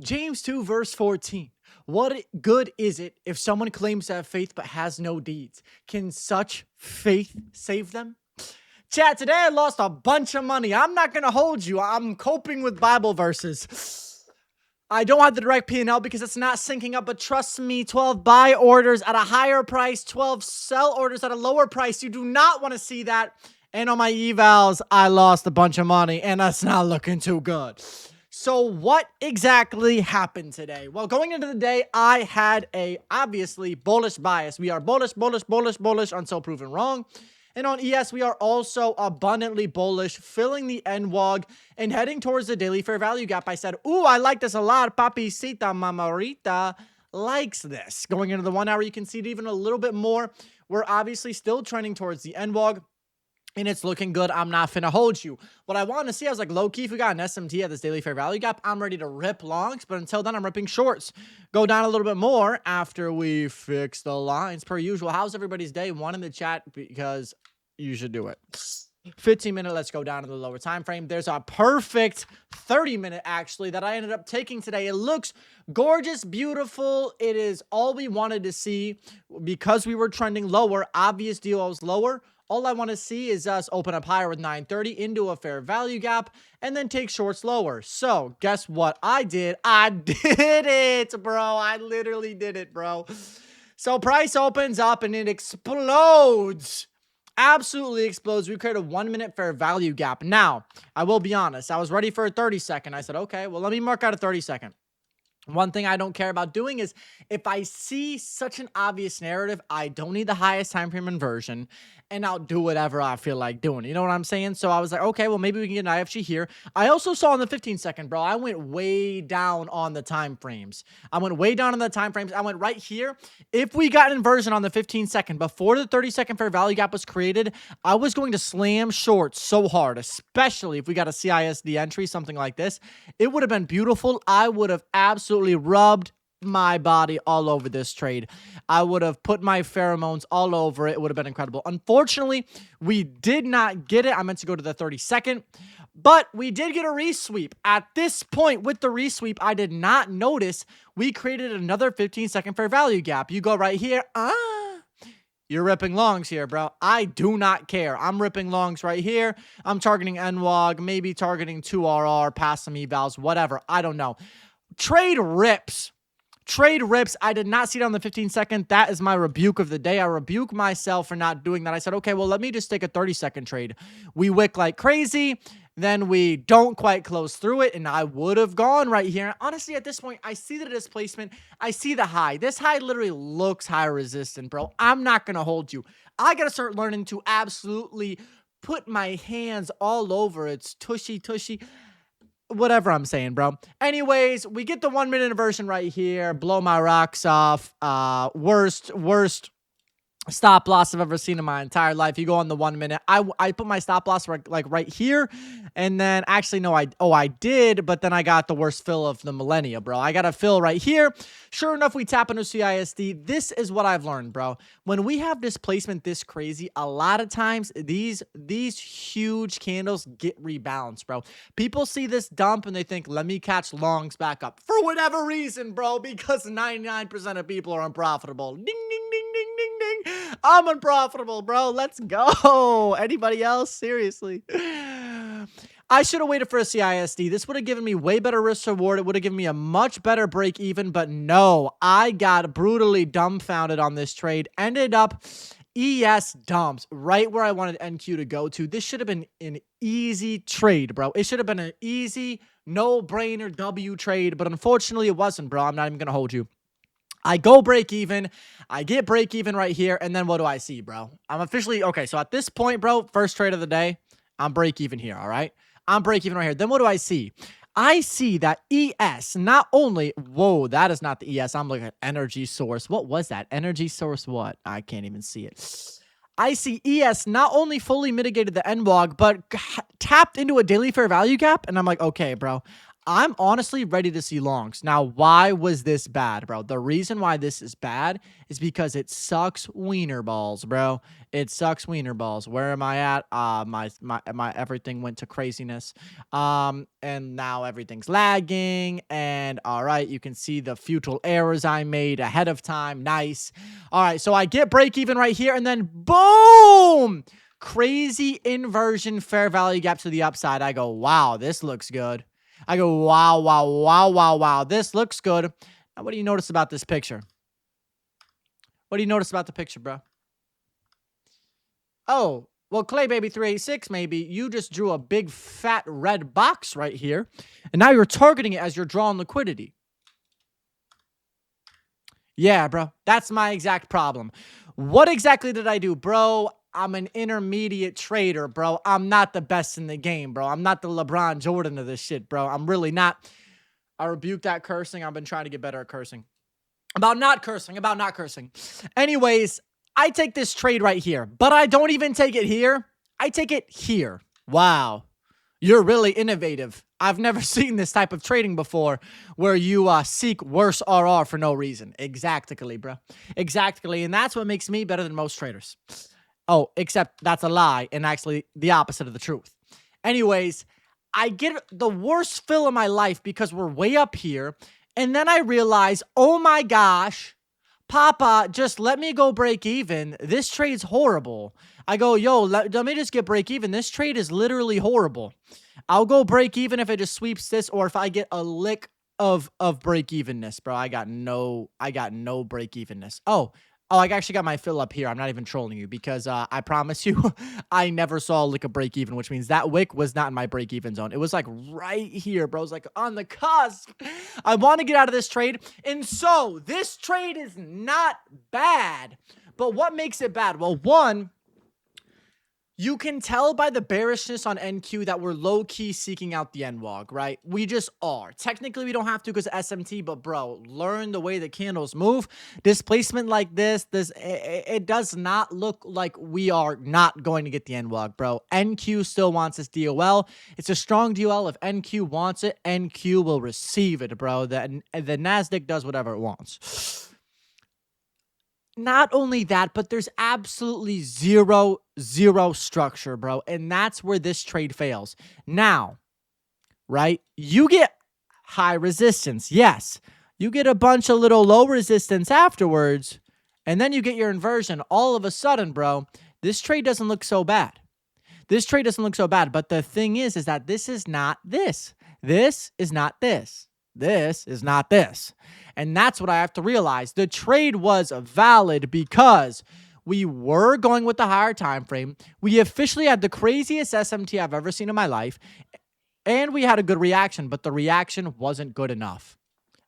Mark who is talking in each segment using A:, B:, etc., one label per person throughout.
A: James 2, verse 14. What good is it if someone claims to have faith but has no deeds? Can such faith save them? Chat, today I lost a bunch of money. I'm not going to hold you. I'm coping with Bible verses. I don't have the direct P&L because it's not syncing up, but trust me, 12 buy orders at a higher price, 12 sell orders at a lower price. You do not want to see that. And on my evals, I lost a bunch of money, and that's not looking too good. So what exactly happened today? Well, going into the day, I had a obviously bullish bias. We are bullish until proven wrong. And on ES, we are also abundantly bullish, filling the NWOG and heading towards the daily fair value gap. I said, ooh, I like this a lot. Papicita Mamarita likes this. Going into the 1 hour, you can see it even a little bit more. We're obviously still trending towards the NWOG. And it's looking good. I'm not finna hold you. What I wanted to see, I was like, low-key, if we got an SMT at this daily fair value gap, I'm ready to rip longs. But until then, I'm ripping shorts. Go down a little bit more after we fix the lines. Per usual, how's everybody's day? One in the chat because you should do it. 15-minute, let's go down to the lower time frame. There's a perfect 30-minute, actually, that I ended up taking today. It looks gorgeous, beautiful. It is all we wanted to see because we were trending lower. Obvious DOs lower. All I want to see is us open up higher with 930 into a fair value gap and then take shorts lower. So guess what I did? I did it, bro. I literally did it, bro. So price opens up and it explodes. Absolutely explodes. We created a 1 minute fair value gap. Now, I will be honest. I was ready for a 30-second. I said, okay, well, let me mark out a 30-second. One thing I don't care about doing is if I see such an obvious narrative, I don't need the highest time frame inversion, and I'll do whatever I feel like doing. You know what I'm saying? So I was like, okay, well, maybe we can get an IFG here. I also saw on the 15-second, bro, I went way down on the time frames. I went way down on the time frames. I went right here. If we got an inversion on the 15-second before the 30-second fair value gap was created, I was going to slam shorts so hard, especially if we got a CISD entry, something like this. It would have been beautiful. I would have absolutely rubbed my body all over this trade. I would have put my pheromones all over it. It would have been incredible. Unfortunately, we did not get it. I meant to go to the 32nd, but we did get a resweep. At this point with the resweep, I did not notice we created another 15-second fair value gap. You go right here. You're ripping longs here, bro. I do not care. I'm ripping longs right here. I'm targeting NWOG, maybe targeting 2RR, pass some evals, whatever. I don't know. Trade rips. Trade rips. I did not see it on the 15-second. That is my rebuke of the day. I rebuke myself for not doing that. I said, okay, well, let me just take a 30-second trade. We wick like crazy. Then we don't quite close through it, and I would have gone right here. Honestly, at this point, I see the displacement. I see the high. This high literally looks high resistant, bro. I'm not going to hold you. I got to start learning to absolutely put my hands all over its tushy. Whatever I'm saying, bro. Anyways, we get the 1 minute inversion right here. Blow my rocks off. Worst stop loss I've ever seen in my entire life. You go on the 1 minute. I put my stop loss like right here, and then actually no, I did, but then I got the worst fill of the millennia, bro. I got a fill right here. Sure enough, we tap into CISD. This is what I've learned, bro. When we have displacement this crazy, a lot of times these huge candles get rebalanced, bro. People see this dump and they think, let me catch longs back up for whatever reason, bro, because 99% of people are unprofitable. Ding, ding, ding, ding, ding, ding. I'm unprofitable, bro. Let's go. Anybody else? Seriously. I should have waited for a CISD. This would have given me way better risk reward. It would have given me a much better break even, but no, I got brutally dumbfounded on this trade. Ended up ES dumps right where I wanted NQ to go to. This should have been an easy trade, bro. It should have been an easy, no-brainer W trade, but unfortunately it wasn't, bro. I'm not even going to hold you. I go break even. I get break even right here. And then what do I see, bro? I'm officially, okay, so at this point, bro, first trade of the day, I'm break even here, all right? I'm break even right here. Then what do I see? I see that ES not only, whoa, that is not the ES. I'm looking at energy source. What was that? Energy source what? I can't even see it. I see ES not only fully mitigated the NWOG, but tapped into a daily fair value gap. And I'm like, okay, bro, I'm honestly ready to see longs. Now, why was this bad, bro? The reason why this is bad is because it sucks wiener balls, bro. It sucks wiener balls. Where am I at? My everything went to craziness. And now everything's lagging. And all right, you can see the futile errors I made ahead of time. Nice. All right, so I get break even right here, and then boom! Crazy inversion fair value gap to the upside. I go, wow, this looks good. I go, wow, wow, wow, wow, wow. This looks good. Now, what do you notice about this picture? What do you notice about the picture, bro? Oh, well, Clay Baby 386, maybe you just drew a big fat red box right here, and now you're targeting it as you're drawing liquidity. Yeah, bro, that's my exact problem. What exactly did I do, bro? I'm an intermediate trader, bro. I'm not the best in the game, bro. I'm not the LeBron Jordan of this shit, bro. I'm really not. I rebuke that cursing. I've been trying to get better at cursing. About not cursing. Anyways, I take this trade right here, but I don't even take it here. I take it here. Wow. You're really innovative. I've never seen this type of trading before where you seek worse RR for no reason. Exactly, bro. Exactly. And that's what makes me better than most traders. Oh, except that's a lie and actually the opposite of the truth. Anyways, I get the worst fill of my life because we're way up here. And then I realize, oh my gosh, Papa, just let me go break even. This trade's horrible. I go, yo, let me just get break even. This trade is literally horrible. I'll go break even if it just sweeps this, or if I get a lick of break evenness, bro. I got no break evenness. Oh, I actually got my fill up here. I'm not even trolling you because I promise you, I never saw a lick of break even, which means that wick was not in my break even zone. It was like right here, bro. It was like on the cusp. I want to get out of this trade. And so this trade is not bad. But what makes it bad? Well, one, you can tell by the bearishness on NQ that we're low-key seeking out the NWOG, right? We just are. Technically, we don't have to because of SMT, but bro, learn the way the candles move. Displacement like this, it does not look like we are not going to get the NWOG, bro. NQ still wants this DOL. It's a strong DOL. If NQ wants it, NQ will receive it, bro. The NASDAQ does whatever it wants. Not only that, but there's absolutely zero structure, bro. And that's where this trade fails. Now, right? You get high resistance. Yes. You get a bunch of little low resistance afterwards. And then you get your inversion. All of a sudden, bro, this trade doesn't look so bad. This trade doesn't look so bad. But the thing is that this is not this. This is not this. This is not this. And that's what I have to realize. The trade was valid because we were going with the higher time frame. We officially had the craziest SMT I've ever seen in my life. And we had a good reaction, but the reaction wasn't good enough.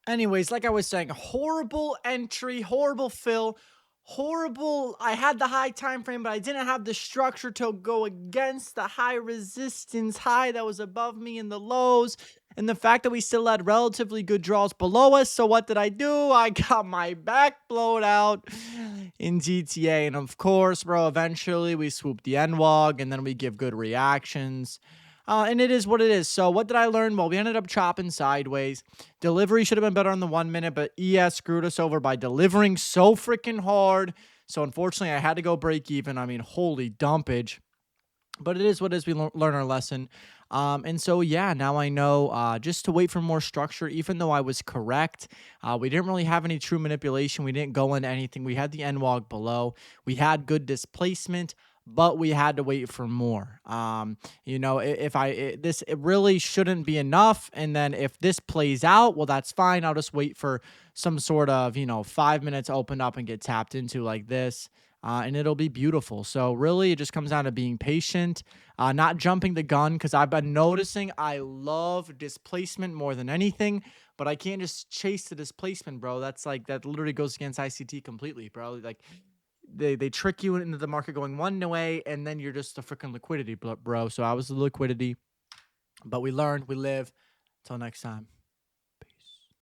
A: Anyways, like I was saying, horrible entry, horrible fill, horrible. I had the high time frame, but I didn't have the structure to go against the high resistance high that was above me in the lows. And the fact that we still had relatively good draws below us. So what did I do? I got my back blown out in GTA. And of course, bro, eventually we swoop the NWOG and then we give good reactions. And it is what it is. So what did I learn? Well, we ended up chopping sideways. Delivery should have been better on the 1 minute, but ES screwed us over by delivering so freaking hard. So unfortunately, I had to go break even. I mean, holy dumpage. But it is what it is. We learn our lesson. And so, yeah, now I know just to wait for more structure, even though I was correct. We didn't really have any true manipulation. We didn't go into anything. We had the NWOG below. We had good displacement, but we had to wait for more. You know, it really shouldn't be enough. And then if this plays out, well, that's fine. I'll just wait for some sort of, 5 minutes open up and get tapped into like this. And it'll be beautiful. So really, it just comes down to being patient, not jumping the gun, because I've been noticing I love displacement more than anything, but I can't just chase the displacement, bro. That literally goes against ICT completely, bro. Like they trick you into the market going one way, and then you're just a freaking liquidity, bro. So I was the liquidity, but we learned, we live. Till next time.